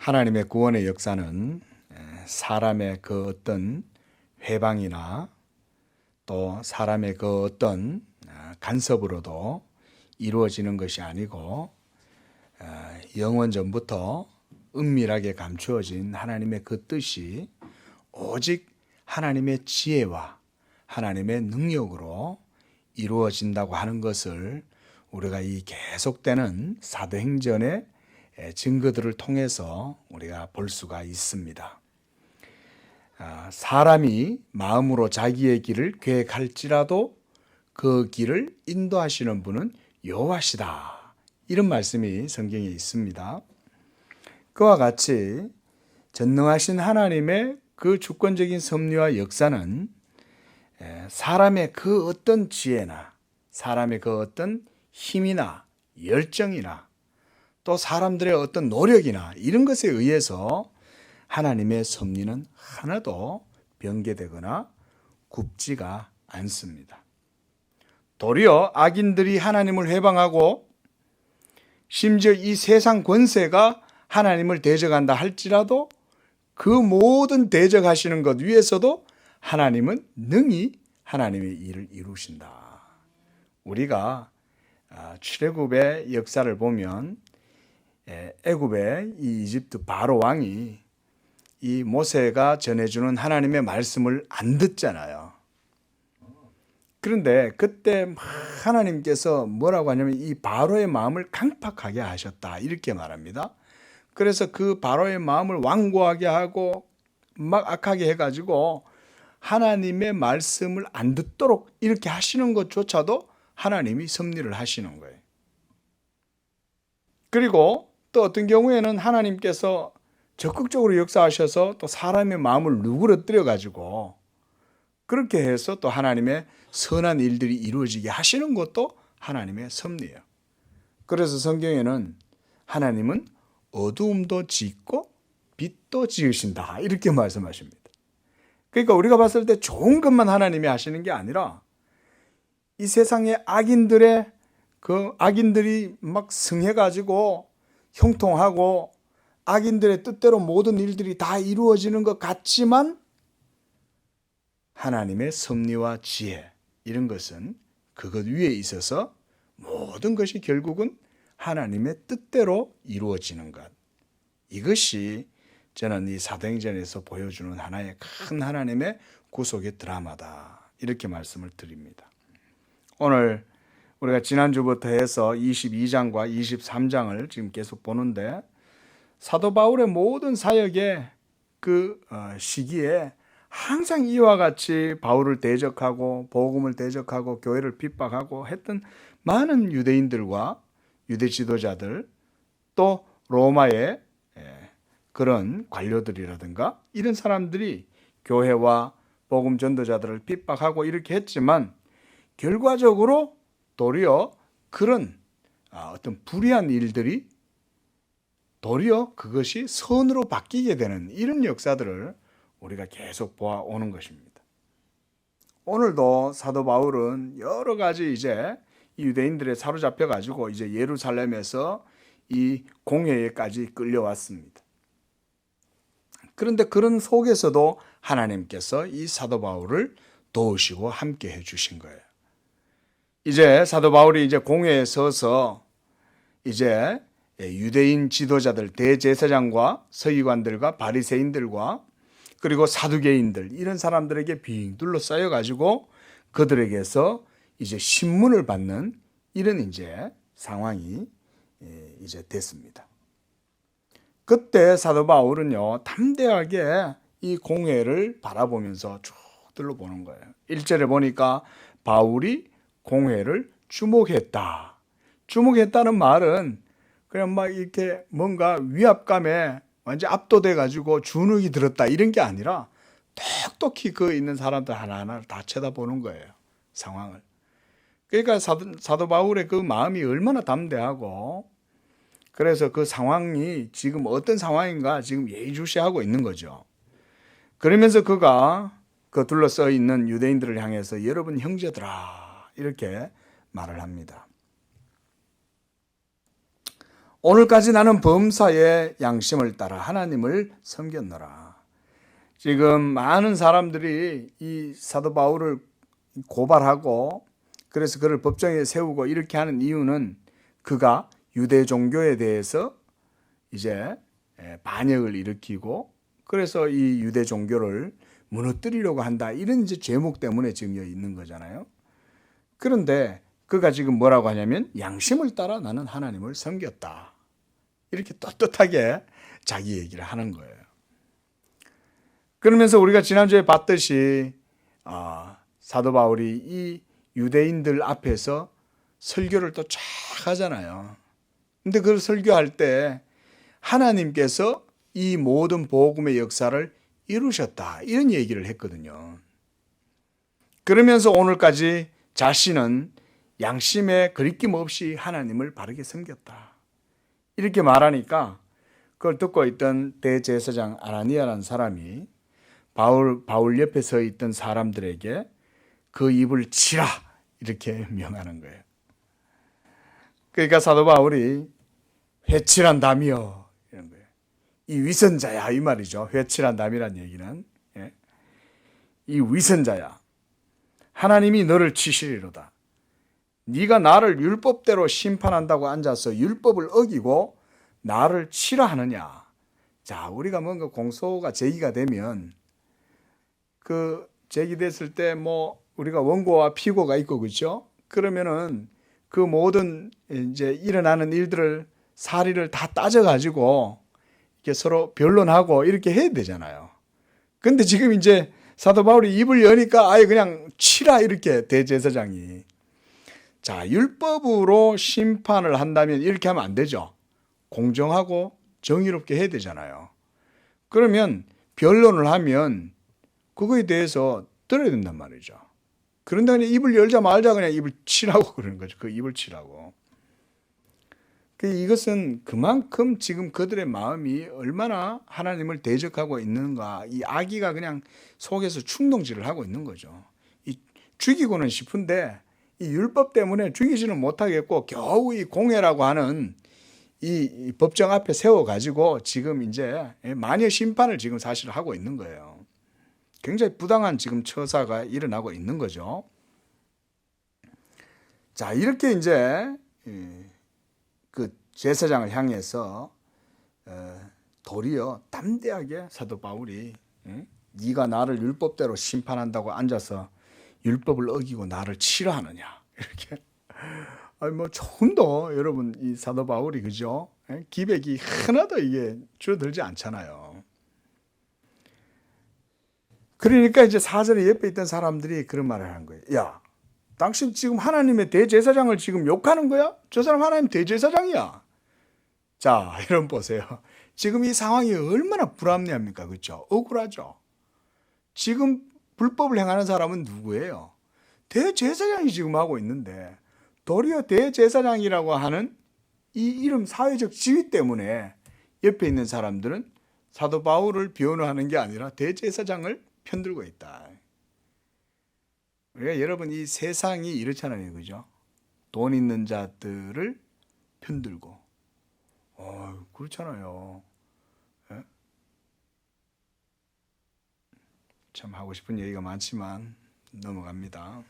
하나님의 구원의 역사는 사람의 그 어떤 회방이나 또 사람의 그 어떤 간섭으로도 이루어지는 것이 아니고 영원 전부터 은밀하게 감추어진 하나님의 그 뜻이 오직 하나님의 지혜와 하나님의 능력으로 이루어진다고 하는 것을 우리가 이 계속되는 사도행전의 증거들을 통해서 우리가 볼 수가 있습니다. 사람이 마음으로 자기의 길을 계획할지라도 그 길을 인도하시는 분은 여호와시다. 이런 말씀이 성경에 있습니다. 그와 같이 전능하신 하나님의 그 주권적인 섭리와 역사는 사람의 그 어떤 지혜나 사람의 그 어떤 힘이나 열정이나 또 사람들의 어떤 노력이나 이런 것에 의해서 하나님의 섭리는 하나도 변개되거나 굽지가 않습니다. 도리어 악인들이 하나님을 회방하고 심지어 이 세상 권세가 하나님을 대적한다 할지라도 그 모든 대적하시는 것 위에서도 하나님은 능히 하나님의 일을 이루신다. 우리가 출애굽의 역사를 보면 애굽의 이 이집트 바로 왕이 이 모세가 전해주는 하나님의 말씀을 안 듣잖아요. 그런데 그때 하나님께서 뭐라고 하냐면 이 바로의 마음을 강팍하게 하셨다 이렇게 말합니다. 그래서 그 바로의 마음을 완고하게 하고 막 악하게 해가지고 하나님의 말씀을 안 듣도록 이렇게 하시는 것조차도 하나님이 섭리를 하시는 거예요. 그리고 또 어떤 경우에는 하나님께서 적극적으로 역사하셔서 또 사람의 마음을 누그러뜨려 가지고 그렇게 해서 또 하나님의 선한 일들이 이루어지게 하시는 것도 하나님의 섭리예요. 그래서 성경에는 하나님은 어두움도 짓고 빛도 지으신다 이렇게 말씀하십니다. 그러니까 우리가 봤을 때 좋은 것만 하나님이 하시는 게 아니라 이 세상의 악인들이 막 승해가지고 형통하고 악인들의 뜻대로 모든 일들이 다 이루어지는 것 같지만 하나님의 섭리와 지혜 이런 것은 그것 위에 있어서 모든 것이 결국은 하나님의 뜻대로 이루어지는 것. 이것이 저는 이 사도행전에서 보여주는 하나의 큰 하나님의 구속의 드라마다 이렇게 말씀을 드립니다. 오늘 우리가 지난주부터 해서 22장과 23장을 지금 계속 보는데 사도 바울의 모든 사역의 그 시기에 항상 이와 같이 바울을 대적하고 복음을 대적하고 교회를 핍박하고 했던 많은 유대인들과 유대 지도자들 또 로마의 그런 관료들이라든가 이런 사람들이 교회와 복음 전도자들을 핍박하고 이렇게 했지만 결과적으로 도리어 그런 어떤 불의한 일들이 도리어 그것이 선으로 바뀌게 되는 이런 역사들을 우리가 계속 보아오는 것입니다. 오늘도 사도 바울은 여러 가지 이제 유대인들에 사로잡혀 가지고 이제 예루살렘에서 이 공회에까지 끌려왔습니다. 그런데 그런 속에서도 하나님께서 이 사도 바울을 도우시고 함께 해주신 거예요. 이제 사도 바울이 이제 공회에 서서 이제 유대인 지도자들, 대제사장과 서기관들과 바리새인들과 그리고 사두개인들 이런 사람들에게 빙 둘러싸여 가지고 그들에게서 이제 신문을 받는 이런 이제 상황이 이제 됐습니다. 그때 사도 바울은요 담대하게 이 공회를 바라보면서 쭉 둘러보는 거예요. 1절에 보니까 바울이 공회를 주목했다. 주목했다는 말은 그냥 막 이렇게 뭔가 위압감에 완전 압도돼 가지고 주눅이 들었다 이런 게 아니라 똑똑히 그 있는 사람들 하나하나를 다 쳐다보는 거예요. 상황을. 그러니까 사도 바울의 그 마음이 얼마나 담대하고 그래서 그 상황이 지금 어떤 상황인가 지금 예의주시하고 있는 거죠. 그러면서 그가 그 둘러싸여 있는 유대인들을 향해서 여러분 형제들아 이렇게 말을 합니다. 오늘까지 나는 범사의 양심을 따라 하나님을 섬겼노라. 지금 많은 사람들이 이 사도 바울을 고발하고 그래서 그를 법정에 세우고 이렇게 하는 이유는 그가 유대 종교에 대해서 이제 반역을 일으키고 그래서 이 유대 종교를 무너뜨리려고 한다. 이런 이제 죄목 때문에 지금 여기 있는 거잖아요. 그런데 그가 지금 뭐라고 하냐면 양심을 따라 나는 하나님을 섬겼다. 이렇게 떳떳하게 자기 얘기를 하는 거예요. 그러면서 우리가 지난주에 봤듯이 사도 바울이 이 유대인들 앞에서 설교를 또 쫙 하잖아요. 근데 그걸 설교할 때 하나님께서 이 모든 복음의 역사를 이루셨다. 이런 얘기를 했거든요. 그러면서 오늘까지 자신은 양심에 거리낌 없이 하나님을 바르게 섬겼다. 이렇게 말하니까 그걸 듣고 있던 대제사장 아나니아라는 사람이 바울 옆에 서 있던 사람들에게 그 입을 치라 이렇게 명하는 거예요. 그러니까 사도 바울이 회칠한 담이여 이런 거예요. 이 위선자야 이 말이죠. 회칠한 담이란 얘기는 이 위선자야. 하나님이 너를 치시리로다. 네가 나를 율법대로 심판한다고 앉아서 율법을 어기고 나를 치라 하느냐. 자, 우리가 뭔가 공소가 제기가 되면 그 제기됐을 때 뭐 우리가 원고와 피고가 있고 그렇죠? 그러면은 그 모든 이제 일어나는 일들을 사리를 다 따져 가지고 이렇게 서로 변론하고 이렇게 해야 되잖아요. 근데 지금 이제 사도 바울이 입을 여니까 아예 그냥 치라 이렇게 대제사장이. 자, 율법으로 심판을 한다면 이렇게 하면 안 되죠. 공정하고 정의롭게 해야 되잖아요. 그러면 변론을 하면 그거에 대해서 들어야 된단 말이죠. 그런데 그냥 입을 열자 말자 그냥 입을 치라고 그러는 거죠. 그 입을 치라고. 이것은 그만큼 지금 그들의 마음이 얼마나 하나님을 대적하고 있는가. 이 악의가 그냥 속에서 충동질을 하고 있는 거죠. 죽이고는 싶은데 이 율법 때문에 죽이지는 못하겠고 겨우 이 공회라고 하는 이 법정 앞에 세워가지고 지금 이제 마녀 심판을 지금 사실 하고 있는 거예요. 굉장히 부당한 지금 처사가 일어나고 있는 거죠. 자, 이렇게 이제 그 제사장을 향해서 도리어 담대하게 사도 바울이 네가 나를 율법대로 심판한다고 앉아서 율법을 어기고 나를 치라 하느냐 이렇게 뭐 조금도 여러분 이 사도 바울이 그죠? 기백이 하나도 이게 줄어들지 않잖아요. 그러니까 이제 사전에 옆에 있던 사람들이 그런 말을 하는 거예요. 야, 당신 지금 하나님의 대제사장을 지금 욕하는 거야? 저 사람 하나님 대제사장이야. 자, 여러분 보세요. 지금 이 상황이 얼마나 불합리합니까? 그렇죠? 억울하죠. 지금 불법을 행하는 사람은 누구예요? 대제사장이 지금 하고 있는데 도리어 대제사장이라고 하는 이 이름 사회적 지위 때문에 옆에 있는 사람들은 사도 바울을 변호하는 게 아니라 대제사장을 편들고 있다. 우리가 여러분 이 세상이 이렇잖아요. 그죠? 돈 있는 자들을 편들고 그렇잖아요. 예? 참 하고 싶은 얘기가 많지만 넘어갑니다.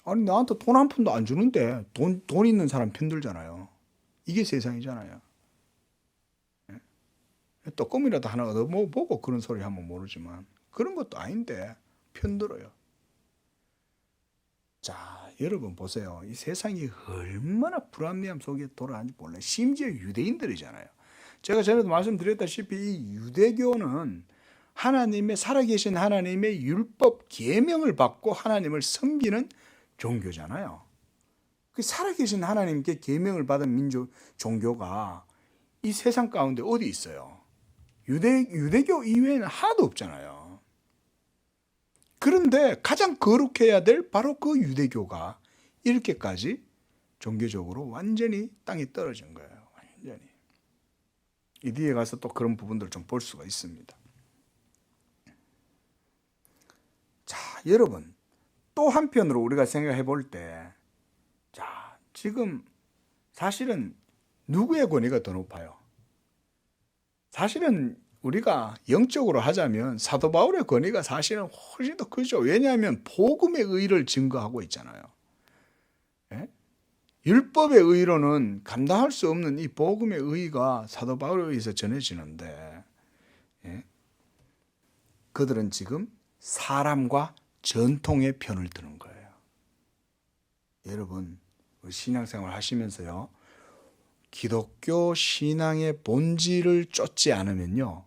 아니 나한테 돈 한 푼도 안 주는데 돈 있는 사람 편들잖아요. 이게 세상이잖아요. 예? 또 꿈이라도 하나 얻어보고 그런 소리 하면 모르지만 그런 것도 아닌데 편들어요. 자, 여러분 보세요. 이 세상이 얼마나 불합리함 속에 돌아가는지 몰라요. 심지어 유대인들이잖아요. 제가 전에도 말씀드렸다시피 이 유대교는 하나님의 살아계신 하나님의 율법 계명을 받고 하나님을 섬기는 종교잖아요. 그 살아계신 하나님께 계명을 받은 민족 종교가 이 세상 가운데 어디 있어요? 유대교 이외에는 하나도 없잖아요. 그런데 가장 거룩해야 될 바로 그 유대교가 이렇게까지 종교적으로 완전히 땅에 떨어진 거예요. 완전히. 이 뒤에 가서 또 그런 부분들을 좀 볼 수가 있습니다. 자, 여러분 또 한편으로 우리가 생각해 볼 때 자, 지금 사실은 누구의 권위가 더 높아요? 사실은 우리가 영적으로 하자면 사도 바울의 권위가 사실은 훨씬 더 크죠. 왜냐하면 복음의 의를 증거하고 있잖아요. 예? 율법의 의로는 감당할 수 없는 이 복음의 의가 사도 바울에 의해서 전해지는데, 예? 그들은 지금 사람과 전통의 편을 드는 거예요. 여러분, 신앙생활 하시면서요, 기독교 신앙의 본질을 쫓지 않으면요,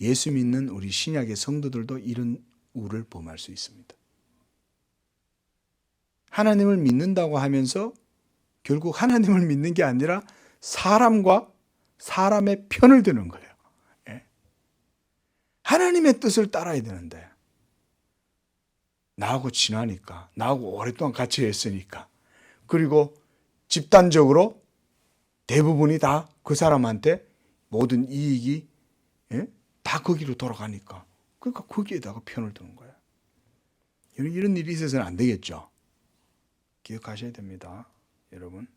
예수 믿는 우리 신약의 성도들도 이런 우를 범할 수 있습니다. 하나님을 믿는다고 하면서 결국 하나님을 믿는 게 아니라 사람과 사람의 편을 드는 거예요. 예? 하나님의 뜻을 따라야 되는데 나하고 친하니까, 나하고 오랫동안 같이 했으니까, 그리고 집단적으로 대부분이 다 그 사람한테 모든 이익이, 예? 다 거기로 돌아가니까, 그러니까 거기에다가 편을 드는 거예요. 이런 일이 있어서는 안 되겠죠. 기억하셔야 됩니다. 여러분,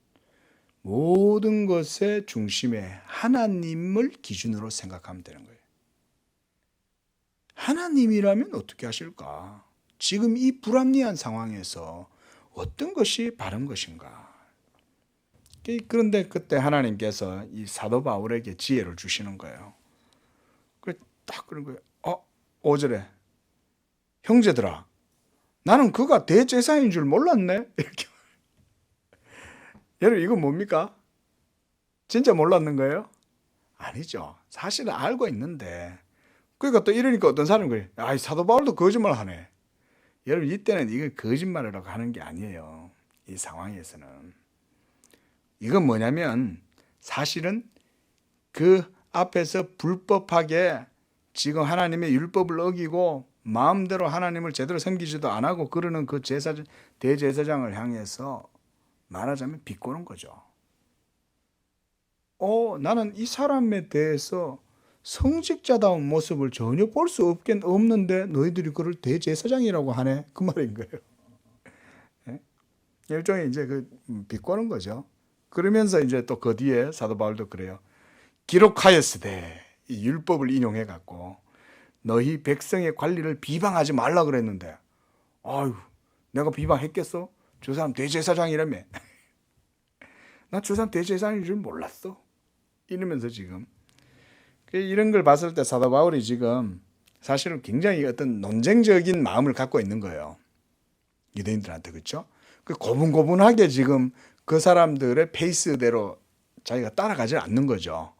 모든 것의 중심에 하나님을 기준으로 생각하면 되는 거예요. 하나님이라면 어떻게 하실까? 지금 이 불합리한 상황에서 어떤 것이 바른 것인가? 그런데 그때 하나님께서 이 사도 바울에게 지혜를 주시는 거예요. 딱 그런 거예요. 5절에 형제들아, 나는 그가 대제사장인 줄 몰랐네. 이렇게. 여러분, 이거 뭡니까? 진짜 몰랐는 거예요? 아니죠. 사실은 알고 있는데. 그러니까 또 이러니까 어떤 사람이 그래. 사도 바울도 거짓말 하네. 여러분, 이때는 이건 거짓말이라고 하는 게 아니에요. 이 상황에서는. 이건 뭐냐면 사실은 그 앞에서 불법하게 지금 하나님의 율법을 어기고 마음대로 하나님을 제대로 섬기지도 안 하고 그러는 그 대제사장을 향해서 말하자면 비꼬는 거죠. 나는 이 사람에 대해서 성직자다운 모습을 전혀 볼 수 없는데 너희들이 그를 대제사장이라고 하네. 그 말인 거예요. 네? 일종의 이제 비꼬는 거죠. 그러면서 이제 또 그 뒤에 사도 바울도 그래요. 기록하였으되, 이 율법을 인용해 갖고 너희 백성의 관리를 비방하지 말라 그랬는데, 아유, 내가 비방했겠어? 저 사람 대제사장이라며. 나 저 사람 대제사장인 줄 몰랐어. 이러면서 지금 이런 걸 봤을 때 사도 바울이 지금 사실은 굉장히 어떤 논쟁적인 마음을 갖고 있는 거예요. 유대인들한테. 그렇죠? 고분고분하게 지금 그 사람들의 페이스대로 자기가 따라가지 않는 거죠.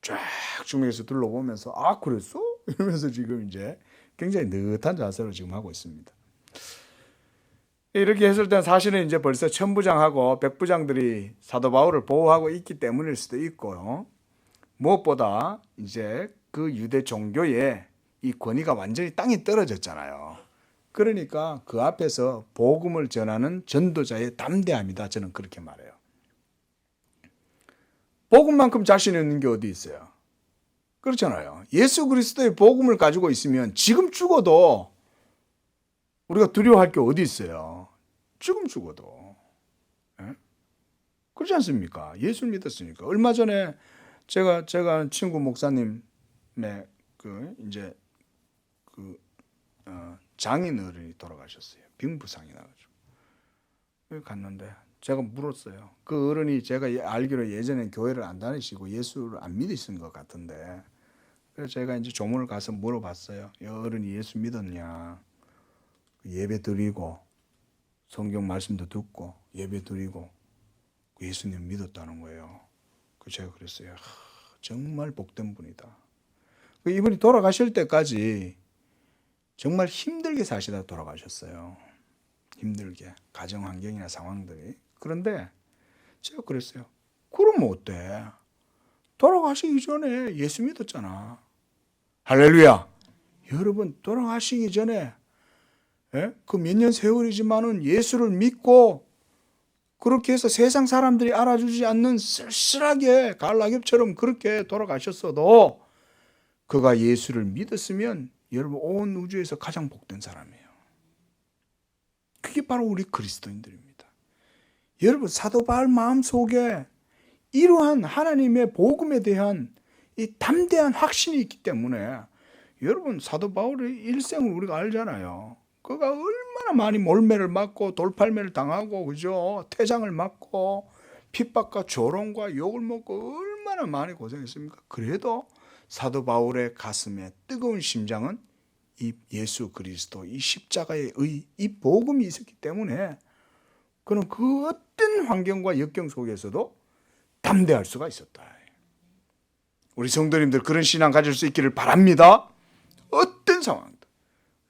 쫙 주변에서 둘러보면서 그랬어? 이러면서 지금 이제 굉장히 느긋한 자세로 지금 하고 있습니다. 이렇게 했을 땐 사실은 이제 벌써 천부장하고 백부장들이 사도 바울을 보호하고 있기 때문일 수도 있고요. 무엇보다 이제 그 유대 종교에 이 권위가 완전히 땅에 떨어졌잖아요. 그러니까 그 앞에서 복음을 전하는 전도자의 담대함이다. 저는 그렇게 말해요. 복음만큼 자신 있는 게 어디 있어요? 그렇잖아요. 예수 그리스도의 복음을 가지고 있으면 지금 죽어도 우리가 두려워할 게 어디 있어요? 지금 죽어도. 예? 그렇지 않습니까? 예수 믿었으니까. 얼마 전에 제가 친구 목사님의 장인 어른이 돌아가셨어요. 빙부상이 나가지고. 여기 갔는데 제가 물었어요. 그 어른이 제가 알기로 예전엔 교회를 안 다니시고 예수를 안 믿으신 것 같은데, 그래서 제가 이제 조문을 가서 물어봤어요. 이 어른이 예수 믿었냐? 예배 드리고 성경 말씀도 듣고 예배 드리고 예수님 믿었다는 거예요. 제가 그랬어요. 정말 복된 분이다. 이분이 돌아가실 때까지 정말 힘들게 사시다 돌아가셨어요. 힘들게. 가정 환경이나 상황들이. 그런데 제가 그랬어요. 그러면 어때? 돌아가시기 전에 예수 믿었잖아. 할렐루야. 여러분, 돌아가시기 전에 그 몇 년 세월이지만은 예수를 믿고 그렇게 해서 세상 사람들이 알아주지 않는 쓸쓸하게 가을 낙엽처럼 그렇게 돌아가셨어도 그가 예수를 믿었으면 여러분 온 우주에서 가장 복된 사람이에요. 그게 바로 우리 그리스도인들입니다. 여러분, 사도 바울 마음속에 이러한 하나님의 복음에 대한 이 담대한 확신이 있기 때문에 여러분 사도 바울의 일생을 우리가 알잖아요. 그가 얼마나 많이 몰매를 맞고 돌팔매를 당하고 그죠? 퇴장을 맞고 핍박과 조롱과 욕을 먹고 얼마나 많이 고생했습니까? 그래도 사도 바울의 가슴에 뜨거운 심장은 이 예수 그리스도 이 십자가의 이 복음이 있었기 때문에 그는 그 어떤 환경과 역경 속에서도 담대할 수가 있었다. 우리 성도님들 그런 신앙 가질 수 있기를 바랍니다. 어떤 상황도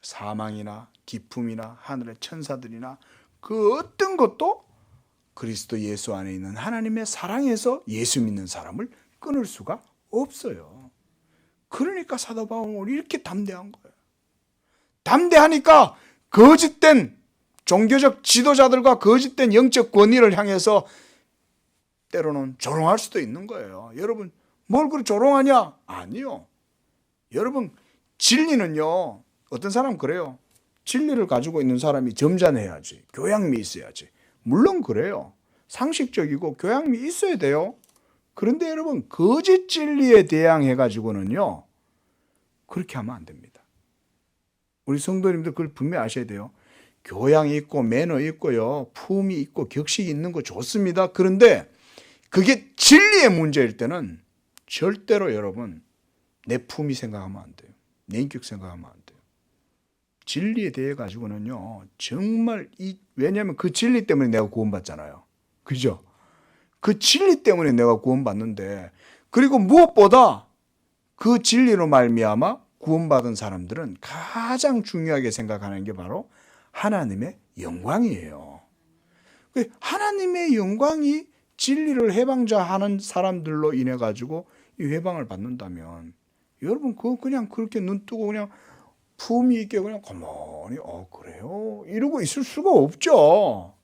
사망이나 기품이나 하늘의 천사들이나 그 어떤 것도 그리스도 예수 안에 있는 하나님의 사랑에서 예수 믿는 사람을 끊을 수가 없어요. 그러니까 사도 바울은 이렇게 담대한 거예요. 담대하니까 거짓된 종교적 지도자들과 거짓된 영적 권위를 향해서 때로는 조롱할 수도 있는 거예요. 여러분 뭘 그렇게 조롱하냐? 아니요. 여러분 진리는요, 어떤 사람 그래요. 진리를 가지고 있는 사람이 점잖해야지, 교양미 있어야지. 물론 그래요. 상식적이고 교양미 있어야 돼요. 그런데 여러분 거짓 진리에 대항해 가지고는요 그렇게 하면 안 됩니다. 우리 성도님들 그걸 분명히 아셔야 돼요. 교양 있고 매너 있고요, 품이 있고 격식이 있는 거 좋습니다. 그런데 그게 진리의 문제일 때는 절대로 여러분 내 품위 생각하면 안 돼요. 내 인격 생각하면 안 돼요. 진리에 대해 가지고는요 정말 왜냐하면 그 진리 때문에 내가 구원받잖아요. 그죠? 그 진리 때문에 내가 구원받는데, 그리고 무엇보다 그 진리로 말미암아 구원받은 사람들은 가장 중요하게 생각하는 게 바로 하나님의 영광이에요. 하나님의 영광이 진리를 해방자하는 사람들로 인해 가지고 이 해방을 받는다면 여러분 그거 그냥 그렇게 눈 뜨고 그냥 품위 있게 그냥 가만히 그래요? 이러고 있을 수가 없죠.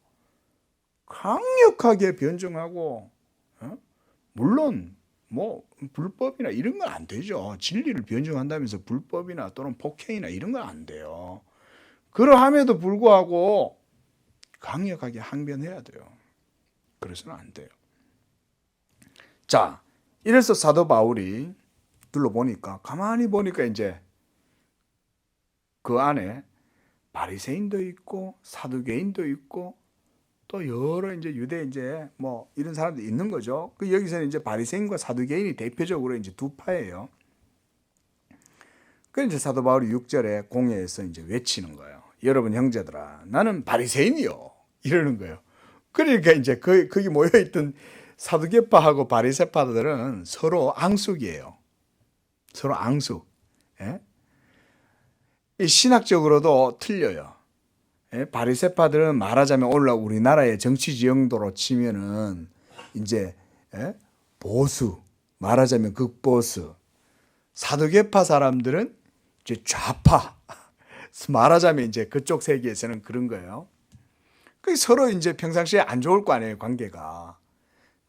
강력하게 변증하고, 물론 뭐 불법이나 이런 건 안 되죠. 진리를 변증한다면서 불법이나 또는 폭행이나 이런 건 안 돼요. 그러함에도 불구하고 강력하게 항변해야 돼요. 그래서는 안 돼요. 자, 이래서 사도 바울이 둘러보니까, 가만히 보니까 이제 그 안에 바리새인도 있고 사두개인도 있고 또 여러 이제 유대 이제 뭐 이런 사람도 있는 거죠. 그 여기서는 이제 바리새인과 사두개인이 대표적으로 이제 두 파예요. 그래서 이제 사도 바울이 6절에 공회에서 이제 외치는 거예요. 여러분 형제들아, 나는 바리새인이요. 이러는 거예요. 그러니까 이제 거기 모여 있던 사두개파하고 바리새파들은 서로 앙숙이에요. 서로 앙숙. 예? 신학적으로도 틀려요. 예? 바리새파들은 말하자면 오늘날 우리나라의 정치 지형도로 치면은 이제 보수, 말하자면 극보수. 사두개파 사람들은 이제 좌파. 말하자면 이제 그쪽 세계에서는 그런 거예요. 서로 이제 평상시에 안 좋을 거 아니에요, 관계가.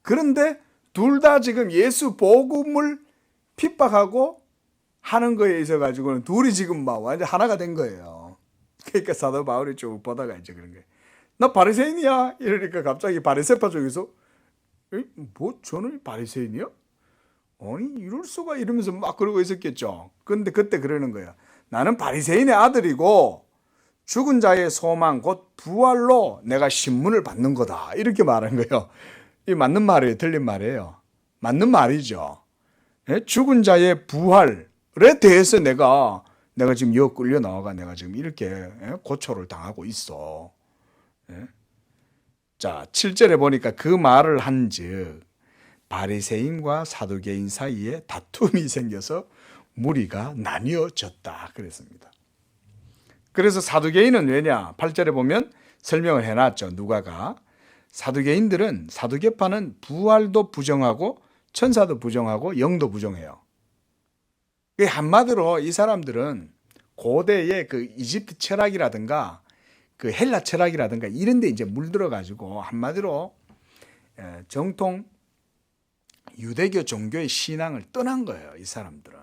그런데 둘 다 지금 예수 복음을 핍박하고 하는 거에 있어 가지고는 둘이 지금 막 완전 하나가 된 거예요. 그러니까 사도 바울이 쭉 보다가 이제 그런 거예요. 나 바리새인이야. 이러니까 갑자기 바리새파 쪽에서 뭐 저는 바리새인이야? 아니 이럴 수가, 이러면서 막 그러고 있었겠죠. 근데 그때 그러는 거야. 나는 바리새인의 아들이고 죽은 자의 소망 곧 부활로 내가 신문을 받는 거다. 이렇게 말한 거예요. 이 맞는 말이에요? 틀린 말이에요? 맞는 말이죠. 죽은 자의 부활에 대해서 내가 지금 여 끌려 나와가 내가 지금 이렇게 고초를 당하고 있어. 자, 7절에 보니까 그 말을 한즉 바리새인과 사두개인 사이에 다툼이 생겨서 무리가 나뉘어졌다 그랬습니다. 그래서 사두개인은 왜냐? 8절에 보면 설명을 해놨죠. 누가가. 사두개인들은, 사두개파는 부활도 부정하고 천사도 부정하고 영도 부정해요. 한마디로 이 사람들은 고대의 그 이집트 철학이라든가 그 헬라 철학이라든가 이런 데 이제 물들어 가지고 한마디로 정통 유대교 종교의 신앙을 떠난 거예요. 이 사람들은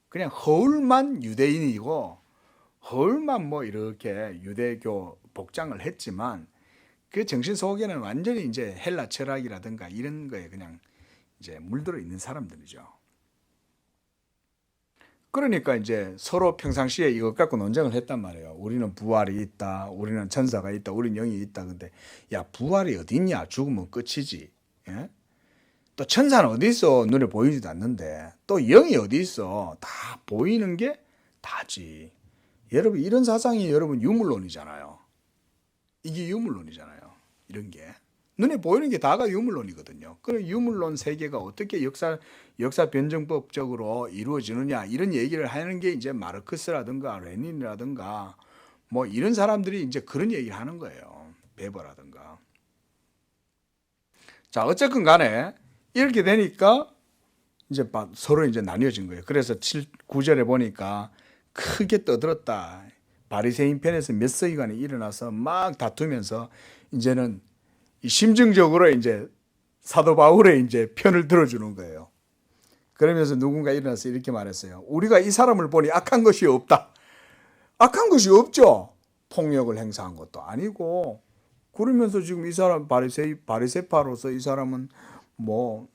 그냥 허울만 유대인이고 허울만 뭐 이렇게 유대교 복장을 했지만 그 정신 속에는 완전히 이제 헬라 철학이라든가 이런 거에 그냥 이제 물들어 있는 사람들이죠. 그러니까 이제 서로 평상시에 이것 갖고 논쟁을 했단 말이에요. 우리는 부활이 있다, 우리는 천사가 있다, 우리는 영이 있다. 근데 야, 부활이 어디 있냐? 죽으면 끝이지. 예? 또 천사는 어디 있어? 눈에 보이지도 않는데. 또 영이 어디 있어? 다 보이는 게 다지. 여러분, 이런 사상이 여러분 유물론이잖아요. 이게 유물론이잖아요. 이런 게. 눈에 보이는 게 다가 유물론이거든요. 그럼 유물론 세계가 어떻게 역사 변증법적으로 이루어지느냐 이런 얘기를 하는 게 이제 마르크스라든가 레닌이라든가 뭐 이런 사람들이 이제 그런 얘기를 하는 거예요. 베버라든가. 자, 어쨌건 간에 이렇게 되니까 이제 서로 이제 나뉘어진 거예요. 그래서 9절에 보니까 크게 떠들었다. 바리새인 편에서 몇 서기관이 일어나서 막 다투면서 이제는 심증적으로 이제 사도 바울의 이제 편을 들어주는 거예요. 그러면서 누군가 일어나서 이렇게 말했어요. 우리가 이 사람을 보니 악한 것이 없다. 악한 것이 없죠. 폭력을 행사한 것도 아니고. 그러면서 지금 이 사람 바리새파로서 이 사람은 뭐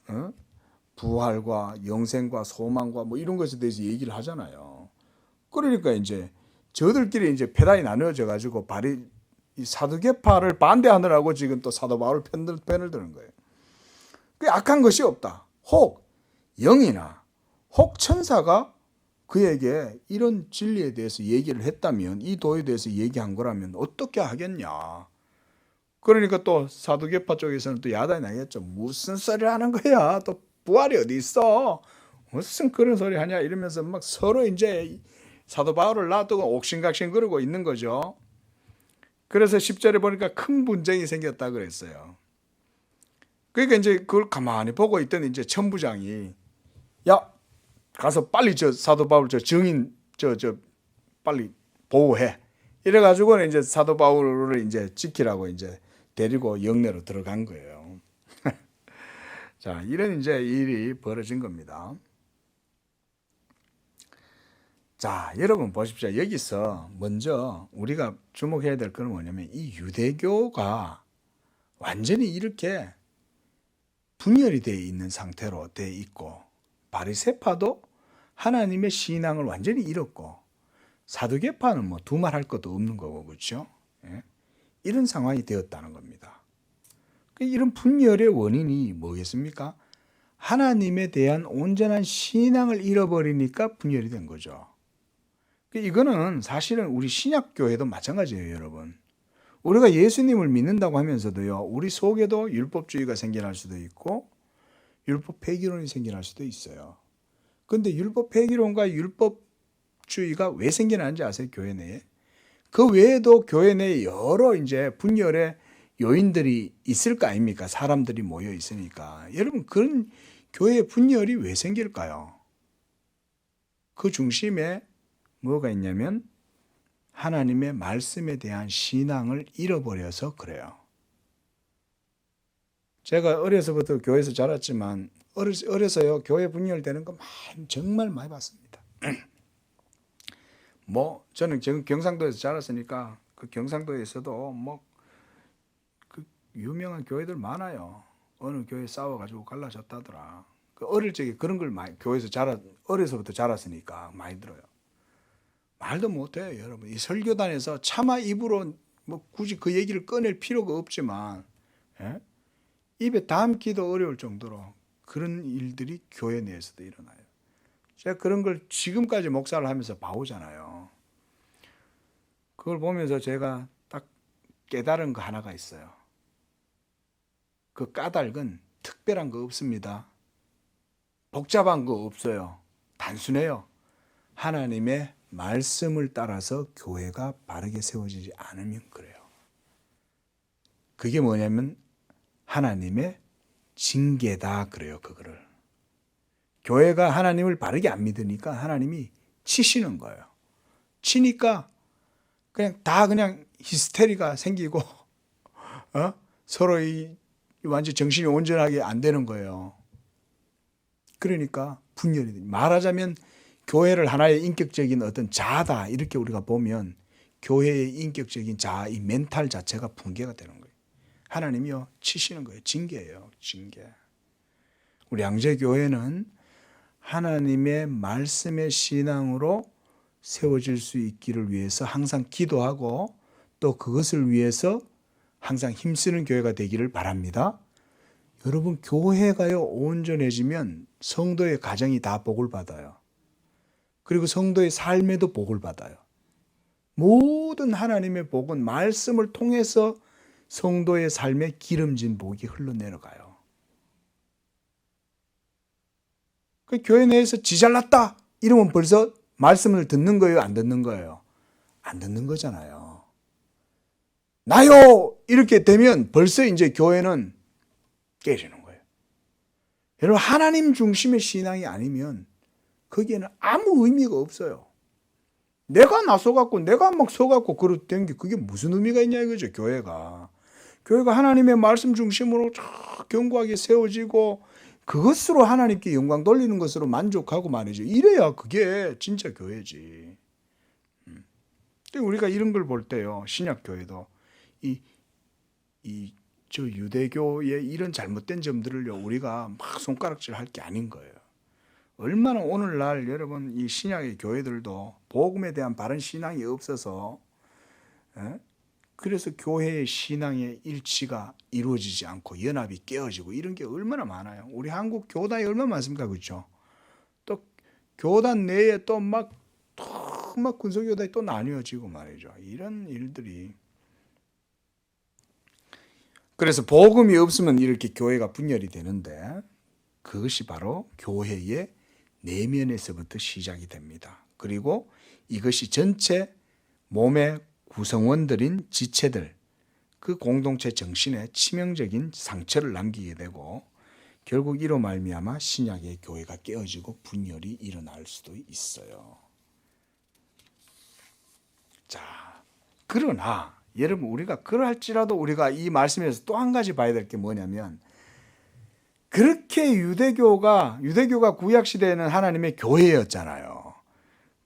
부활과 영생과 소망과 뭐 이런 것에 대해서 얘기를 하잖아요. 그러니까 이제 저들끼리 이제 패단이 나누어져 가지고 이 사두개파를 반대하느라고 지금 또 사도 바울 편을 드는 거예요. 그 악한 것이 없다. 혹 영이나 혹 천사가 그에게 이런 진리에 대해서 얘기를 했다면, 이 도에 대해서 얘기한 거라면 어떻게 하겠냐. 그러니까 또 사두개파 쪽에서는 또 야단이 나겠죠. 무슨 소리를 하는 거야. 또 부활이 어디 있어. 무슨 그런 소리 하냐 이러면서 막 서로 이제 사도 바울을 놔두고 옥신각신 그러고 있는 거죠. 그래서 10절에 보니까 큰 분쟁이 생겼다 그랬어요. 그러니까 이제 그걸 가만히 보고 있던 이제 천부장이 야, 가서 빨리 저 사도 바울 저 증인 저 빨리 보호해. 이래 가지고는 이제 사도 바울을 이제 지키라고 이제 데리고 영내로 들어간 거예요. 자, 이런 이제 일이 벌어진 겁니다. 자, 여러분 보십시오. 여기서 먼저 우리가 주목해야 될 건 뭐냐면 이 유대교가 완전히 이렇게 분열이 되어 있는 상태로 되어 있고 바리새파도 하나님의 신앙을 완전히 잃었고 사두개파는 뭐 두말할 것도 없는 거고 그렇죠? 예? 이런 상황이 되었다는 겁니다. 이런 분열의 원인이 뭐겠습니까? 하나님에 대한 온전한 신앙을 잃어버리니까 분열이 된 거죠. 이거는 사실은 우리 신약교회도 마찬가지예요, 여러분. 우리가 예수님을 믿는다고 하면서도요, 우리 속에도 율법주의가 생겨날 수도 있고 율법 폐기론이 생겨날 수도 있어요. 그런데 율법 폐기론과 율법주의가 왜 생겨나는지 아세요, 교회 내에? 그 외에도 교회 내에 여러 이제 분열의 요인들이 있을 거 아닙니까? 사람들이 모여 있으니까. 여러분, 그런 교회 분열이 왜 생길까요? 그 중심에 뭐가 있냐면 하나님의 말씀에 대한 신앙을 잃어버려서 그래요. 제가 어려서부터 교회에서 자랐지만 어려서요 교회 분열되는 거 정말 많이 봤습니다. 뭐 저는 경상도에서 자랐으니까 그 경상도에서도 뭐 그 유명한 교회들 많아요. 어느 교회 싸워가지고 갈라졌다더라. 그 어릴 적에 그런 걸 많이 교회에서 어려서부터 자랐으니까 많이 들어요. 말도 못해요, 여러분. 이 설교단에서 차마 입으로 뭐 굳이 그 얘기를 꺼낼 필요가 없지만, 예? 입에 담기도 어려울 정도로 그런 일들이 교회 내에서도 일어나요. 제가 그런 걸 지금까지 목사를 하면서 봐오잖아요. 그걸 보면서 제가 딱 깨달은 거 하나가 있어요. 그 까닭은 특별한 거 없습니다. 복잡한 거 없어요. 단순해요. 하나님의 말씀을 따라서 교회가 바르게 세워지지 않으면 그래요. 그게 뭐냐면 하나님의 징계다 그래요. 그거를. 교회가 하나님을 바르게 안 믿으니까 하나님이 치시는 거예요. 치니까 그냥 히스테리가 생기고 서로 완전 정신이 온전하게 안 되는 거예요. 그러니까 분열이 돼요. 말하자면 교회를 하나의 인격적인 어떤 자아다 이렇게 우리가 보면 교회의 인격적인 자아, 이 멘탈 자체가 붕괴가 되는 거예요. 하나님이요 치시는 거예요. 징계예요. 징계. 우리 양재교회는 하나님의 말씀의 신앙으로 세워질 수 있기를 위해서 항상 기도하고 또 그것을 위해서 항상 힘쓰는 교회가 되기를 바랍니다. 여러분, 교회가요 온전해지면 성도의 가정이 다 복을 받아요. 그리고 성도의 삶에도 복을 받아요. 모든 하나님의 복은 말씀을 통해서 성도의 삶에 기름진 복이 흘러내려가요. 그 교회 내에서 지 잘났다 이러면 벌써 말씀을 듣는 거예요? 안 듣는 거예요? 안 듣는 거잖아요. 나요! 이렇게 되면 벌써 이제 교회는 깨지는 거예요. 여러분, 하나님 중심의 신앙이 아니면 거기에는 아무 의미가 없어요. 내가 나서갖고 내가 막 서갖고 그렇던 게 그게 무슨 의미가 있냐 이거죠. 교회가 하나님의 말씀 중심으로 견고하게 세워지고 그것으로 하나님께 영광 돌리는 것으로 만족하고 말이죠. 이래야 그게 진짜 교회지. 우리가 이런 걸 볼 때요, 신약 교회도 저 유대교의 이런 잘못된 점들을요 우리가 막 손가락질 할 게 아닌 거예요. 얼마나 오늘날 여러분 이 신약의 교회들도 복음에 대한 바른 신앙이 없어서 그래서 교회의 신앙의 일치가 이루어지지 않고 연합이 깨어지고 이런 게 얼마나 많아요. 우리 한국 교단이 얼마나 많습니까? 그렇죠? 또 교단 내에 또 막 군소교단이 또 나뉘어지고 말이죠. 이런 일들이. 그래서 복음이 없으면 이렇게 교회가 분열이 되는데 그것이 바로 교회의 내면에서부터 시작이 됩니다. 그리고 이것이 전체 몸의 구성원들인 지체들, 그 공동체 정신에 치명적인 상처를 남기게 되고 결국 이로 말미암아 신약의 교회가 깨어지고 분열이 일어날 수도 있어요. 자, 그러나 여러분 우리가 그럴지라도 우리가 이 말씀에서 또 한 가지 봐야 될 게 뭐냐면 그렇게 유대교가 구약 시대에는 하나님의 교회였잖아요.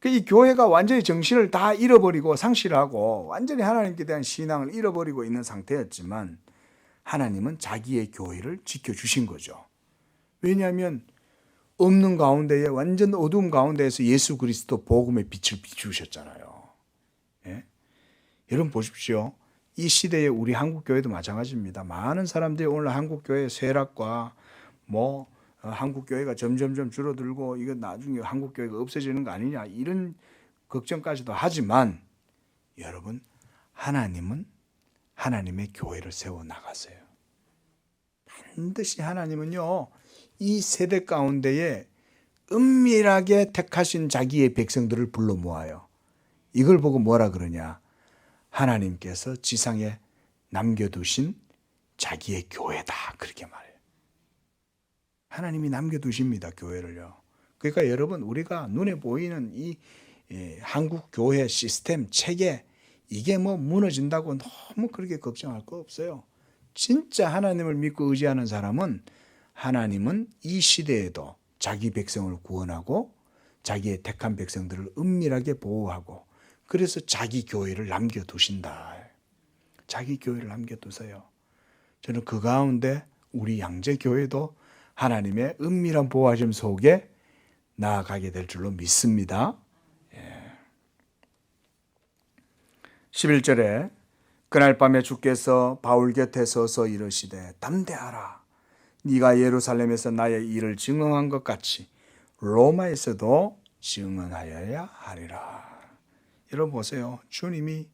이 교회가 완전히 정신을 다 잃어버리고 상실하고 완전히 하나님께 대한 신앙을 잃어버리고 있는 상태였지만 하나님은 자기의 교회를 지켜주신 거죠. 왜냐하면 없는 가운데에 완전 어두움 가운데에서 예수 그리스도 복음의 빛을 비추셨잖아요. 예? 여러분 보십시오. 이 시대에 우리 한국교회도 마찬가지입니다. 많은 사람들이 오늘 한국교회의 쇠락과 한국교회가 점점 줄어들고 이거 나중에 한국교회가 없어지는 거 아니냐 이런 걱정까지도 하지만 여러분 하나님은 하나님의 교회를 세워나가세요. 반드시 하나님은요 이 세대 가운데에 은밀하게 택하신 자기의 백성들을 불러 모아요. 이걸 보고 뭐라 그러냐, 하나님께서 지상에 남겨두신 자기의 교회다 그렇게 말해요. 하나님이 남겨두십니다 교회를요. 그러니까 여러분 우리가 눈에 보이는 이 한국 교회 시스템 체계 이게 무너진다고 너무 그렇게 걱정할 거 없어요. 진짜 하나님을 믿고 의지하는 사람은 하나님은 이 시대에도 자기 백성을 구원하고 자기의 택한 백성들을 은밀하게 보호하고 그래서 자기 교회를 남겨두신다. 자기 교회를 남겨두세요. 저는 그 가운데 우리 양재교회도 하나님의 은밀한 보호하심 속에 나아가게 될 줄로 믿습니다. 11절에 그날 밤에 주께서 바울 곁에 서서 이르시되 담대하라. 네가 예루살렘에서 나의 일을 증언한 것 같이 로마에서도 증언하여야 하리라. 여러분 보세요. 주님이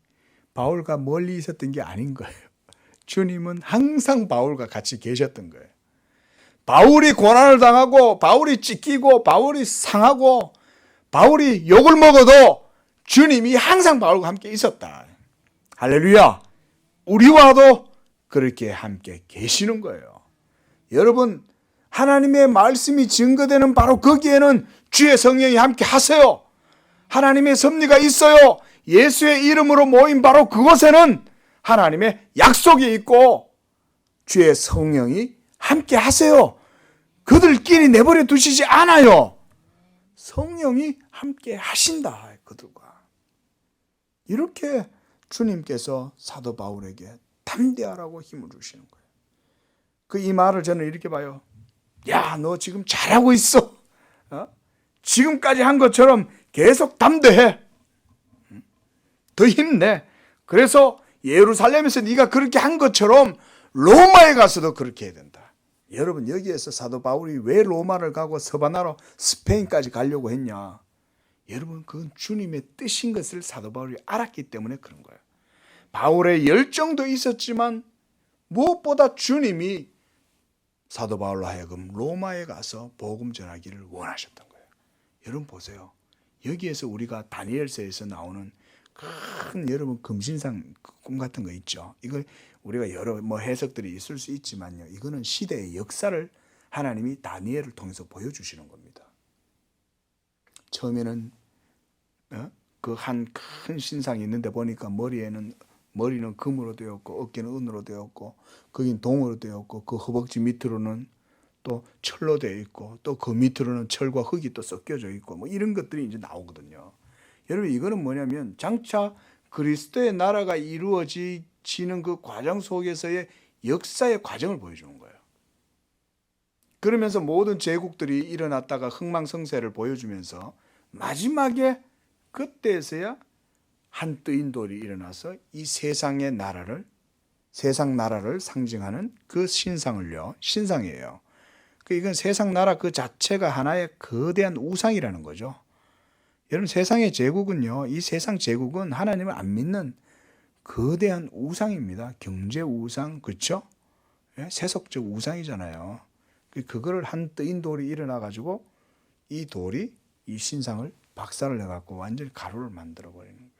바울과 멀리 있었던 게 아닌 거예요. 주님은 항상 바울과 같이 계셨던 거예요. 바울이 고난을 당하고 바울이 찢기고 바울이 상하고 바울이 욕을 먹어도 주님이 항상 바울과 함께 있었다. 할렐루야. 우리와도 그렇게 함께 계시는 거예요. 여러분 하나님의 말씀이 증거되는 바로 거기에는 주의 성령이 함께 하세요. 하나님의 섭리가 있어요. 예수의 이름으로 모인 바로 그곳에는 하나님의 약속이 있고 주의 성령이 함께 하세요. 그들끼리 내버려 두시지 않아요. 성령이 함께 하신다. 그들과. 이렇게 주님께서 사도 바울에게 담대하라고 힘을 주시는 거예요. 이 말을 저는 이렇게 봐요. 야, 너 지금 잘하고 있어. 지금까지 한 것처럼 계속 담대해. 더 힘내. 그래서 예루살렘에서 네가 그렇게 한 것처럼 로마에 가서도 그렇게 해야 된다. 여러분, 여기에서 사도 바울이 왜 로마를 가고 서바나로 스페인까지 가려고 했냐? 여러분, 그건 주님의 뜻인 것을 사도 바울이 알았기 때문에 그런 거예요. 바울의 열정도 있었지만 무엇보다 주님이 사도 바울로 하여금 로마에 가서 복음 전하기를 원하셨던 거예요. 여러분 보세요. 여기에서 우리가 다니엘서에서 나오는 큰 여러분 금신상 꿈 같은 거 있죠. 이거 우리가 여러 해석들이 있을 수 있지만요. 이거는 시대의 역사를 하나님이 다니엘을 통해서 보여주시는 겁니다. 처음에는 그 한 큰 신상이 있는데 보니까 머리는 금으로 되었고 어깨는 은으로 되었고 거긴 동으로 되었고 그 허벅지 밑으로는 또 철로 되어 있고 또 그 밑으로는 철과 흙이 또 섞여져 있고 이런 것들이 이제 나오거든요. 여러분, 이거는 뭐냐면 장차 그리스도의 나라가 이루어지는 그 과정 속에서의 역사의 과정을 보여주는 거예요. 그러면서 모든 제국들이 일어났다가 흥망성쇠를 보여주면서 마지막에 그때에서야 한 뜨인 돌이 일어나서 이 세상 나라를 상징하는 그 신상이에요. 이건 세상 나라 그 자체가 하나의 거대한 우상이라는 거죠. 여러분, 세상의 제국은요, 이 세상 제국은 하나님을 안 믿는 거대한 우상입니다. 경제 우상, 그렇죠? 세속적 우상이잖아요. 그거를 한 뜨인 돌이 일어나 가지고 이 돌이 이 신상을 박살을 내갖고 완전히 가루를 만들어 버리는 거예요.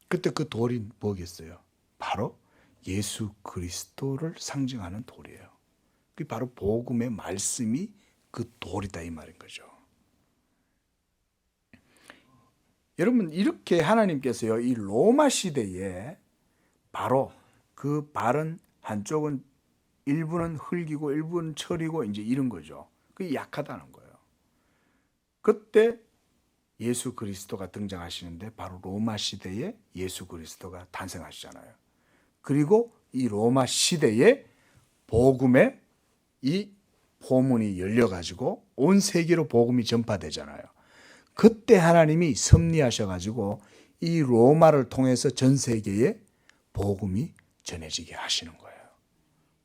그때 그 돌이 뭐겠어요? 바로 예수 그리스도를 상징하는 돌이에요. 그게 바로 복음의 말씀이 그 돌이다 이 말인 거죠. 여러분, 이렇게 하나님께서요, 이 로마 시대에 바로 그 발은 한쪽은 일부는 흙이고 일부는 철이고 이제 이런 거죠. 그게 약하다는 거예요. 그때 예수 그리스도가 등장하시는데 바로 로마 시대에 예수 그리스도가 탄생하시잖아요. 그리고 이 로마 시대에 복음의 이 포문이 열려가지고 온 세계로 복음이 전파되잖아요. 그때 하나님이 섭리하셔가지고 이 로마를 통해서 전 세계에 복음이 전해지게 하시는 거예요.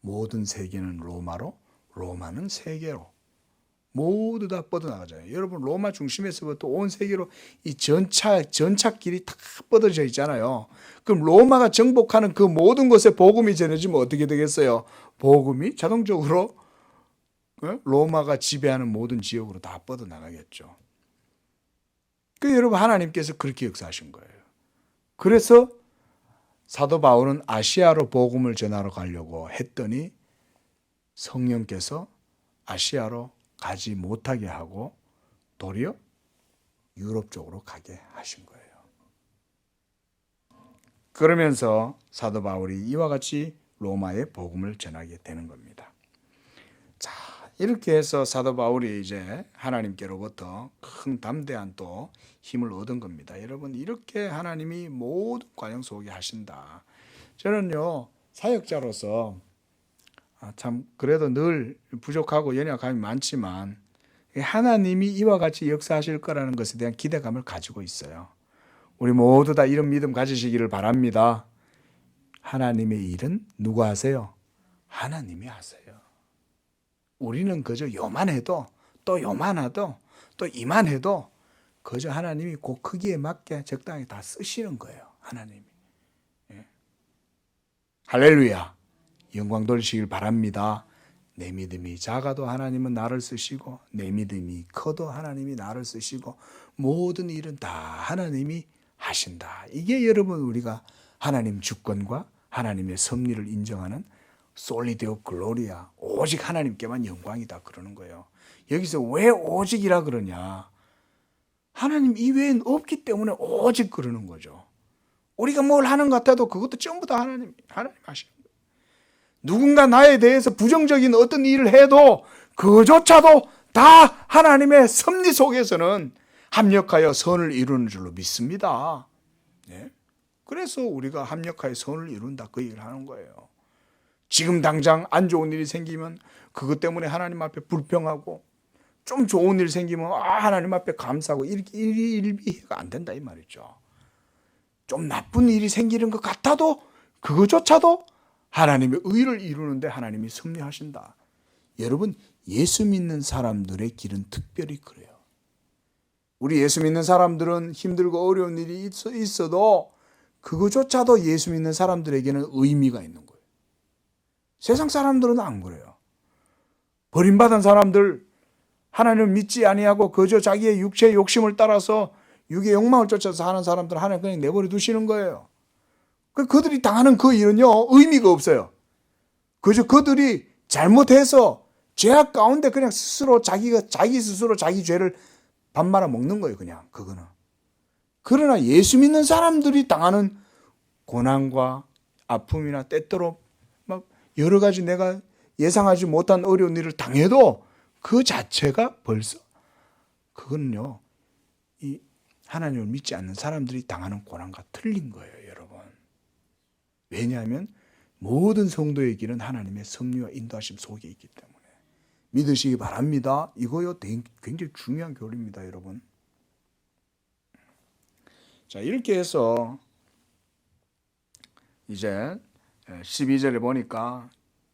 모든 세계는 로마로, 로마는 세계로 모두 다 뻗어나가잖아요. 여러분, 로마 중심에서부터 온 세계로 이 전차길이 다 뻗어져 있잖아요. 그럼 로마가 정복하는 그 모든 곳에 복음이 전해지면 어떻게 되겠어요? 복음이 자동적으로 로마가 지배하는 모든 지역으로 다 뻗어나가겠죠. 여러분, 하나님께서 그렇게 역사하신 거예요. 그래서 사도 바울은 아시아로 복음을 전하러 가려고 했더니 성령께서 아시아로 가지 못하게 하고 도리어 유럽 쪽으로 가게 하신 거예요. 그러면서 사도 바울이 이와 같이 로마에 복음을 전하게 되는 겁니다. 자, 이렇게 해서 사도 바울이 이제 하나님께로부터 큰 담대한 또 힘을 얻은 겁니다. 여러분, 이렇게 하나님이 모든 과정 속에 하신다. 저는요, 사역자로서 참 그래도 늘 부족하고 연약함이 많지만 하나님이 이와 같이 역사하실 거라는 것에 대한 기대감을 가지고 있어요. 우리 모두 다 이런 믿음 가지시기를 바랍니다. 하나님의 일은 누가 하세요? 하나님이 하세요. 우리는 그저 요만해도 또 요만하도 또 이만해도 그저 하나님이 그 크기에 맞게 적당히 다 쓰시는 거예요. 하나님이. 할렐루야. 영광 돌리시길 바랍니다. 내 믿음이 작아도 하나님은 나를 쓰시고 내 믿음이 커도 하나님이 나를 쓰시고 모든 일은 다 하나님이 하신다. 이게 여러분, 우리가 하나님 주권과 하나님의 섭리를 인정하는 솔리데오 글로리아, 오직 하나님께만 영광이다 그러는 거예요. 여기서 왜 오직이라 그러냐? 하나님 이외엔 없기 때문에 오직 그러는 거죠. 우리가 뭘 하는 것 같아도 그것도 전부 다 하나님 하시는 거예요. 누군가 나에 대해서 부정적인 어떤 일을 해도 그조차도 다 하나님의 섭리 속에서는 합력하여 선을 이루는 줄로 믿습니다. 네? 그래서 우리가 합력하여 선을 이룬다 그 얘기를 하는 거예요. 지금 당장 안 좋은 일이 생기면 그것 때문에 하나님 앞에 불평하고 좀 좋은 일 생기면 하나님 앞에 감사하고 이렇게 일비해가 안 된다 이 말이죠. 좀 나쁜 일이 생기는 것 같아도 그거조차도 하나님의 의를 이루는데 하나님이 섭리하신다. 여러분, 예수 믿는 사람들의 길은 특별히 그래요. 우리 예수 믿는 사람들은 힘들고 어려운 일이 있어도 그거조차도 예수 믿는 사람들에게는 의미가 있는 거예요. 세상 사람들은 안 그래요. 버림받은 사람들, 하나님을 믿지 아니하고 그저 자기의 육체의 욕심을 따라서 육의 욕망을 쫓아서 하는 사람들 하나님 그냥 내버려 두시는 거예요. 그들이 당하는 그 일은요 의미가 없어요. 그저 그들이 잘못해서 죄악 가운데 그냥 스스로 자기 스스로 자기 죄를 밥 말아 먹는 거예요. 그냥 그거는. 그러나 예수 믿는 사람들이 당하는 고난과 아픔이나 때때로 막 여러 가지 내가 예상하지 못한 어려운 일을 당해도 그 자체가 벌써 그거는요 이 하나님을 믿지 않는 사람들이 당하는 고난과 틀린 거예요, 여러분. 왜냐하면 모든 성도의 길은 하나님의 섭리와 인도하심 속에 있기 때문에 믿으시기 바랍니다. 이거요 굉장히 중요한 교리입니다, 여러분. 자, 이렇게 해서 이제 12절에 보니까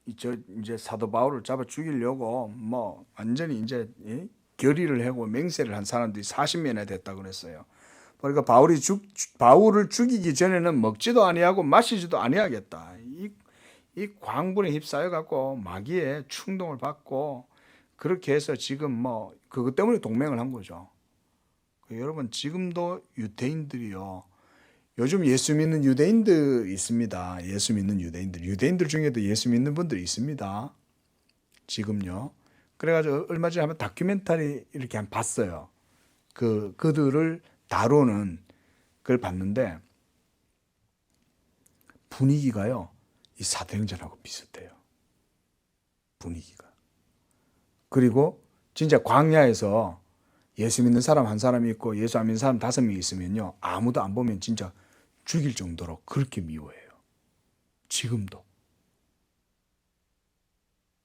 이제 사도 바울을 잡아 죽이려고 뭐 완전히 이제 결의를 하고 맹세를 한 사람들이 40명이나 됐다 그랬어요. 그러니까 바울을 죽이기 전에는 먹지도 아니하고 마시지도 아니하겠다. 이 광분에 휩싸여 갖고 마귀의 충동을 받고 그렇게 해서 지금 뭐 그것 때문에 동맹을 한 거죠. 여러분, 지금도 유대인들이요. 요즘 예수 믿는 유대인들 있습니다. 예수 믿는 유대인들 중에도 예수 믿는 분들이 있습니다. 지금요. 그래가지고 얼마 전에 한번 다큐멘터리 이렇게 한번 봤어요. 그들을 다루는 그걸 봤는데 분위기가요. 이 사도행전하고 비슷해요. 분위기가. 그리고 진짜 광야에서 예수 믿는 사람 한 사람이 있고 예수 안 믿는 사람 5명 있으면요. 아무도 안 보면 진짜 죽일 정도로 그렇게 미워해요. 지금도.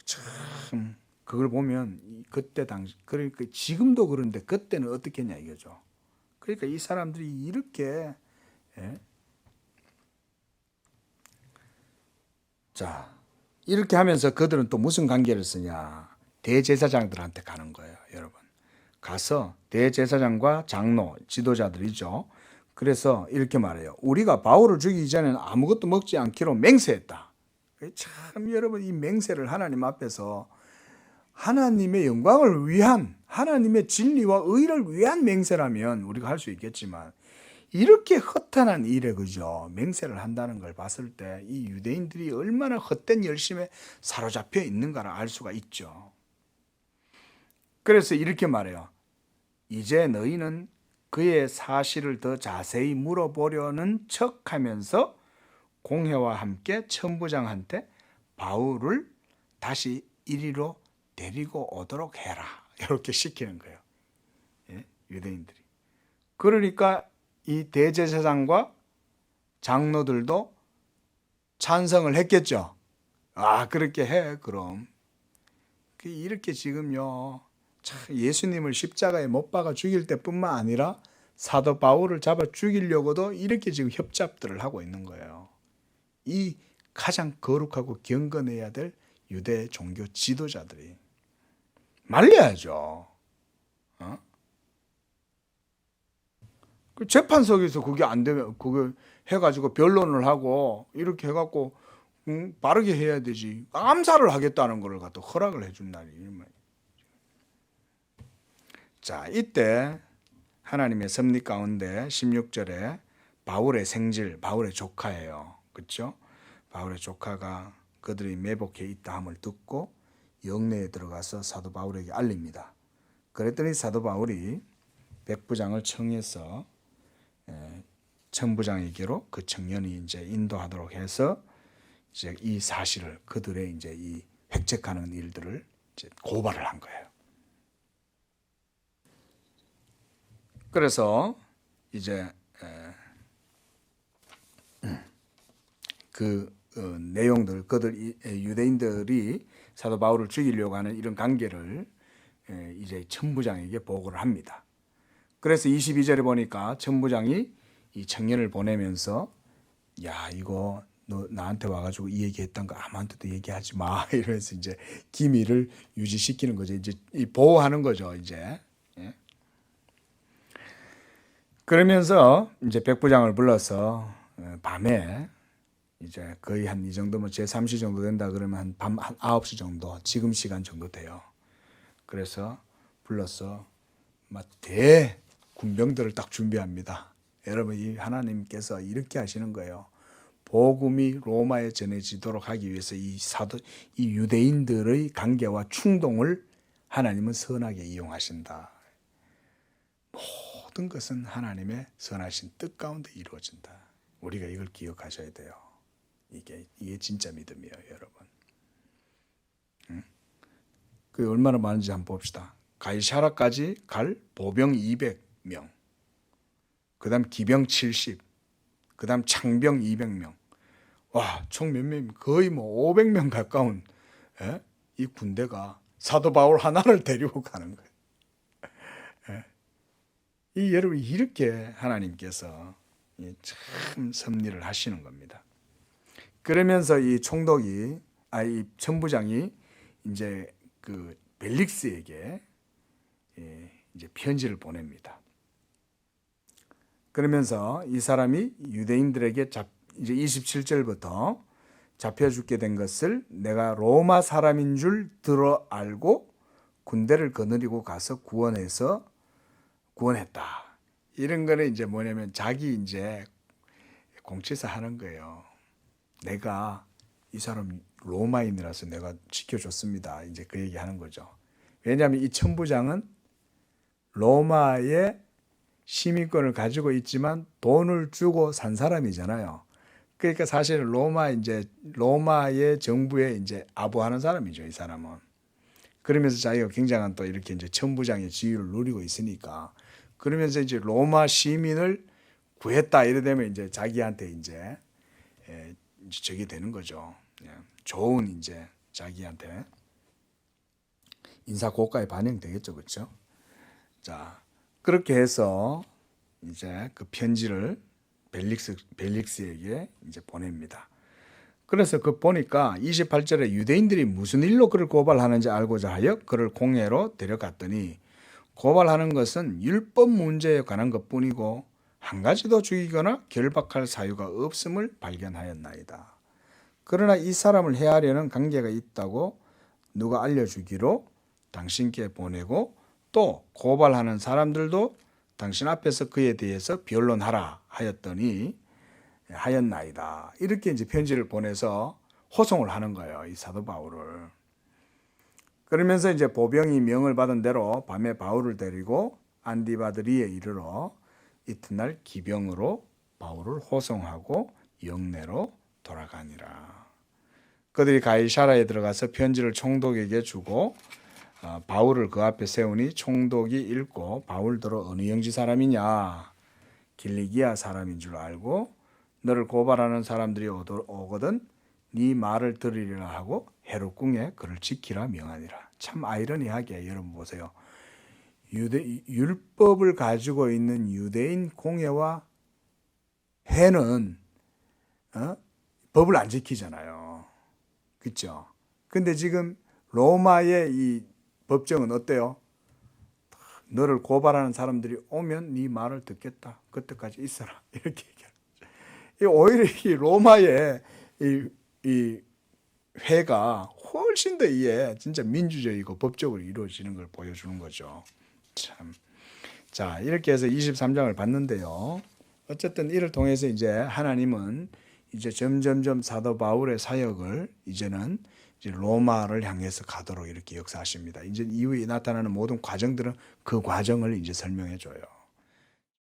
참 그걸 보면 그때 당시 그러니까 지금도 그런데 그때는 어떻게 했냐 이거죠. 그러니까 이 사람들이 이렇게 자 이렇게 하면서 그들은 또 무슨 관계를 쓰냐. 대제사장들한테 가는 거예요, 여러분. 가서 대제사장과 장로, 지도자들이죠. 그래서 이렇게 말해요. 우리가 바울을 죽이기 전에는 아무것도 먹지 않기로 맹세했다. 참 여러분, 이 맹세를 하나님 앞에서 하나님의 영광을 위한, 하나님의 진리와 의를 위한 맹세라면 우리가 할 수 있겠지만 이렇게 허탄한 일에 그죠 맹세를 한다는 걸 봤을 때 이 유대인들이 얼마나 헛된 열심에 사로잡혀 있는가를 알 수가 있죠. 그래서 이렇게 말해요. 이제 너희는 그의 사실을 더 자세히 물어보려는 척하면서 공회와 함께 천부장한테 바울을 다시 이리로 데리고 오도록 해라. 이렇게 시키는 거예요. 유대인들이. 그러니까 이 대제사장과 장로들도 찬성을 했겠죠. 그렇게 해 그럼. 이렇게 지금요. 예수님을 십자가에 못 박아 죽일 때뿐만 아니라 사도 바울을 잡아 죽이려고도 이렇게 지금 협잡들을 하고 있는 거예요. 이 가장 거룩하고 경건해야 될 유대 종교 지도자들이 말려야죠. 그 재판석에서 그게 안 되면 그거 해가지고 변론을 하고 이렇게 해갖고 바르게 해야 되지. 암살을 하겠다는 걸 갖다 허락을 해준 날이. 자, 이때 하나님의 섭리 가운데 16절에 바울의 생질, 바울의 조카예요. 그렇죠? 바울의 조카가 그들이 매복해 있다 함을 듣고 영내에 들어가서 사도 바울에게 알립니다. 그랬더니 사도 바울이 백부장을 청해서 천부장에게로 그 청년이 이제 인도하도록 해서 이제 이 사실을 그들의 이제 이 획책하는 일들을 이제 고발을 한 거예요. 그래서 이제 그 내용들, 유대인들이 사도 바울을 죽이려고 하는 이런 관계를 이제 천부장에게 보고를 합니다. 그래서 22절에 보니까 천부장이 이 청년을 보내면서 야, 이거 너 나한테 와가지고 이 얘기했던 거 아무한테도 얘기하지 마 이러면서 이제 기밀을 유지시키는 거죠. 이제 보호하는 거죠. 이제 그러면서 이제 백부장을 불러서 밤에 이제 거의 한 이 정도면 제 3시 정도 된다 그러면 한 9시 정도, 지금 시간 정도 돼요. 그래서 불러서 막 군병들을 딱 준비합니다. 여러분, 이 하나님께서 이렇게 하시는 거예요. 복음이 로마에 전해지도록 하기 위해서 이 유대인들의 관계와 충동을 하나님은 선하게 이용하신다. 모든 것은 하나님의 선하신 뜻 가운데 이루어진다. 우리가 이걸 기억하셔야 돼요. 이게 진짜 믿음이에요, 여러분. 그 얼마나 많은지 한번 봅시다. 가이사라까지 갈 보병 200명, 그다음 기병 70, 그다음 창병 200명. 와, 총 몇 명? 거의 뭐 500명 가까운 이 군대가 사도 바울 하나를 데리고 가는 거예요. 이 여러분, 이렇게 하나님께서 참 섭리를 하시는 겁니다. 그러면서 이 총독이 이 천부장이 이제 그 벨릭스에게 이제 편지를 보냅니다. 그러면서 이 사람이 유대인들에게 이제 27절부터 잡혀 죽게 된 것을 내가 로마 사람인 줄 들어 알고 군대를 거느리고 가서 구원했다. 이런 거는 이제 뭐냐면 자기 이제 공치사 하는 거예요. 내가 이 사람 로마인이라서 내가 지켜줬습니다. 이제 그 얘기 하는 거죠. 왜냐하면 이 천부장은 로마의 시민권을 가지고 있지만 돈을 주고 산 사람이잖아요. 그러니까 사실은 로마의 정부에 이제 아부하는 사람이죠, 이 사람은. 그러면서 자기가 굉장한 또 이렇게 이제 천부장의 지위를 누리고 있으니까, 그러면서 이제 로마 시민을 구했다 이래 되면 이제 자기한테 이제 저게 되는 거죠. 좋은 이제 자기한테 인사 고가에 반영되겠죠, 그렇죠? 자, 그렇게 해서 이제 그 편지를 벨릭스에게 이제 보냅니다. 그래서 그 보니까 28절에 유대인들이 무슨 일로 그를 고발하는지 알고자 하여 그를 공회로 데려갔더니 고발하는 것은 율법 문제에 관한 것뿐이고 한 가지도 죽이거나 결박할 사유가 없음을 발견하였나이다. 그러나 이 사람을 해하려는 관계가 있다고 누가 알려주기로 당신께 보내고 또 고발하는 사람들도 당신 앞에서 그에 대해서 변론하라 하였나이다. 이렇게 이제 편지를 보내서 호송을 하는 거예요, 이 사도 바울을. 그러면서 이제 보병이 명을 받은 대로 밤에 바울을 데리고 안디바드리에 이르러 이튿날 기병으로 바울을 호송하고 영내로 돌아가니라. 그들이 가이사라에 들어가서 편지를 총독에게 주고 바울을 그 앞에 세우니 총독이 읽고 바울더러 어느 영지 사람이냐, 길리기아 사람인 줄 알고 너를 고발하는 사람들이 오거든 네 말을 들으리라 하고 헤롯궁에 그를 지키라 명하니라. 참 아이러니하게 여러분 보세요. 율법을 가지고 있는 유대인 공회와 회는 법을 안 지키잖아요. 그렇죠? 근데 지금 로마의 이 법정은 어때요? 너를 고발하는 사람들이 오면 네 말을 듣겠다. 그때까지 있어라. 이렇게 얘기하는. 오히려 이 로마의 이 회가 훨씬 더 이게 진짜 민주적이고 법적으로 이루어지는 걸 보여주는 거죠. 참. 자, 이렇게 해서 23장을 봤는데요. 어쨌든 이를 통해서 이제 하나님은 이제 점점점 사도 바울의 사역을 이제는 이제 로마를 향해서 가도록 이렇게 역사하십니다. 이제 이후에 나타나는 모든 과정들은 그 과정을 이제 설명해 줘요.